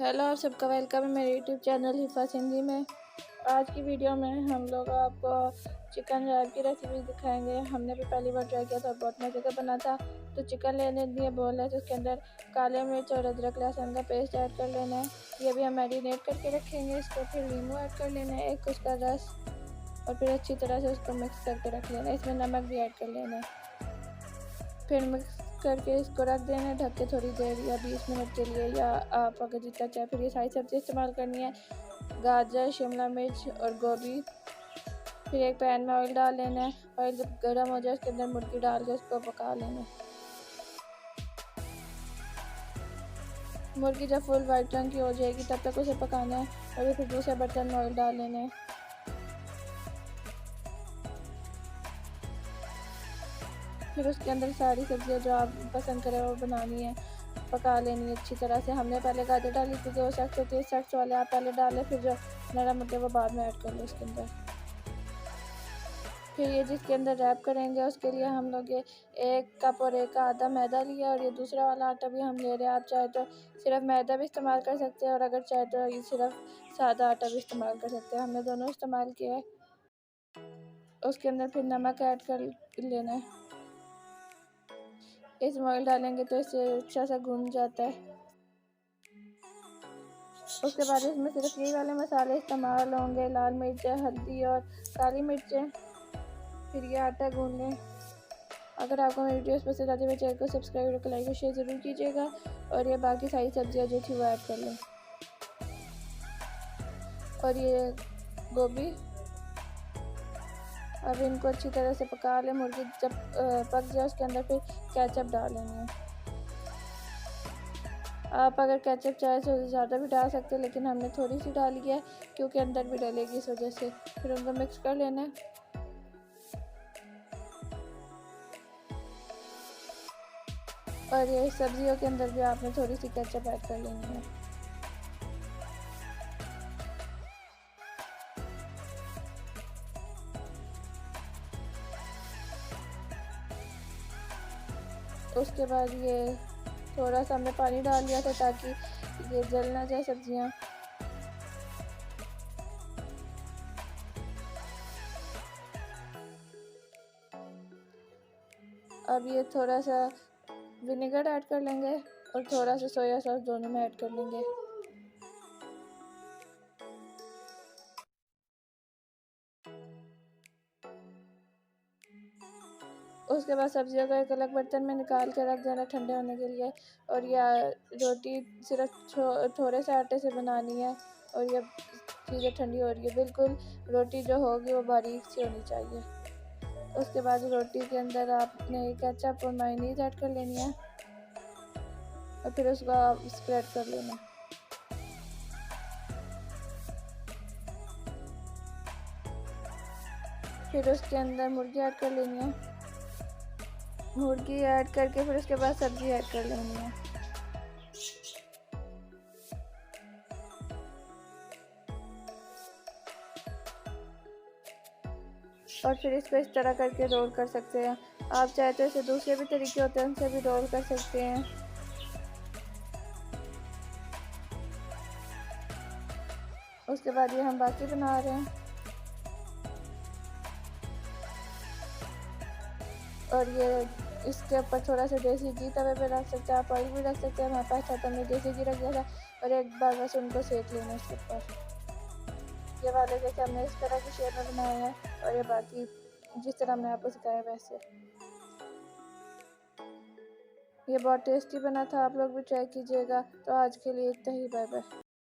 Hello, आप सबका welcome है मेरे यूट्यूब चैनल हिफा सिंधी में। आज की वीडियो में हम लोग आपको चिकन रैप की रेसिपी दिखाएंगे। हमने भी पहली बार ट्राई किया था, बहुत मज़े का बना था। तो चिकन लेने दिए बोल है, तो उसके अंदर काले मिर्च और अदरक लहसुन का पेस्ट ऐड कर लेना है। ये भी हम मैरिनेट करके रखेंगे इसको। फिर नींबू ऐड कर लेना है, एक उसका रस, और फिर अच्छी तरह से उसको मिक्स करके रख लेना है। इसमें नमक भी ऐड कर लेना है। फिर मिक्स करके इसको रख देना है ढक के थोड़ी देर या 20 मिनट के लिए, या आप अगर जितना चाहे। फिर ये सारी सब्ज़ी इस्तेमाल करनी है, गाजर, शिमला मिर्च और गोभी। फिर एक पैन में ऑयल डाल लेना है। ऑयल जब गर्म हो जाए उसके अंदर मुर्गी डाल के उसको पका लेना है। मुर्गी जब फुल वाइट रंग की हो जाएगी तब तक उसे पकाना है, और फिर दूसरे बर्तन में ऑयल डाल लेना है। फिर उसके अंदर सारी सब्जियां जो आप पसंद करें वो बनानी है, पका लेनी है अच्छी तरह से। हमने पहले गाजर डाली थी, जो सख्त होती है, सख्त वाले आप पहले डालें, फिर जो नरम होते हैं वो बाद में ऐड कर लो उसके अंदर। फिर ये जिसके अंदर रैप करेंगे उसके लिए हम लोग ये 1 कप और 1 का आधा मैदा लिया, और ये दूसरा वाला आटा भी हम ले रहे हैं। आप चाहे तो सिर्फ मैदा भी इस्तेमाल कर सकते हैं, और अगर चाहे तो ये सिर्फ सादा आटा भी इस्तेमाल कर सकते हैं। हमने दोनों इस्तेमाल किया है। उसके अंदर फिर नमक ऐड कर लेना है। इसमें ऑयल डालेंगे तो इससे अच्छा सा घुल जाता है। उसके बाद इसमें सिर्फ यही वाले मसाले इस्तेमाल होंगे, लाल मिर्चें, हल्दी और काली मिर्चें। फिर ये आटा गूंद लें। अगर आपको मेरी वीडियोस पसंद आती है मेरे चैनल को सब्सक्राइब और लाइक और शेयर ज़रूर कीजिएगा। और ये बाकी सारी सब्जियां जो थी वो ऐड कर लें। और ये गोभी, अब इनको अच्छी तरह से पका लें। मुर्गी जब पक जाए उसके अंदर फिर केचप डाल लेंगे। आप अगर केचप चाहे तो ज़्यादा भी डाल सकते हैं, लेकिन हमने थोड़ी सी डाली है क्योंकि अंदर भी डलेगी, इस वजह से। फिर उनको मिक्स कर लेना है। और ये सब्जियों के अंदर भी आपने थोड़ी सी केचप ऐड कर लेनी है। उसके बाद ये थोड़ा सा हमने पानी डाल दिया था ताकि ये जल ना जाए सब्जियां। अब ये थोड़ा सा विनेगर ऐड कर लेंगे और थोड़ा सा सोया सॉस, दोनों में ऐड कर लेंगे। उसके बाद सब्जियों को एक अलग बर्तन में निकाल के रख देना ठंडे होने के लिए। और यह रोटी सिर्फ थोड़े से आटे से बनानी है, और ये चीज़ें ठंडी हो रही है। बिल्कुल रोटी जो होगी वो बारीक सी होनी चाहिए। उसके बाद रोटी के अंदर आपने केचप और मायोनीज ऐड कर लेनी है, और फिर उसको आप स्प्रेड कर लेना। फिर उसके अंदर मुर्गी ऐड कर लेनी है। मुर्गी ऐड करके फिर उसके बाद सब्ज़ी ऐड कर लेनी है। और फिर इसको इस तरह करके रोल कर सकते हैं। आप चाहे तो इसे दूसरे भी तरीके होते हैं, उनसे भी रोल कर सकते हैं। उसके बाद ये हम बाकी बना रहे हैं। और ये इसके ऊपर थोड़ा सा देसी घी तवे पे रख सकते हैं, आप ऑयल भी रख सकते हैं। हमारे पास था तो हमने देसी घी रख दिया था, और एक बार बस उनको सेक लेना इसके ऊपर। ये वाले जैसे हमने इस तरह की शेप में बनाए हैं, और ये बाकी जिस तरह हमने आपको सिखाया वैसे। ये बहुत टेस्टी बना था, आप लोग भी ट्राई कीजिएगा। तो आज के लिए इतना ही, बाय बाय।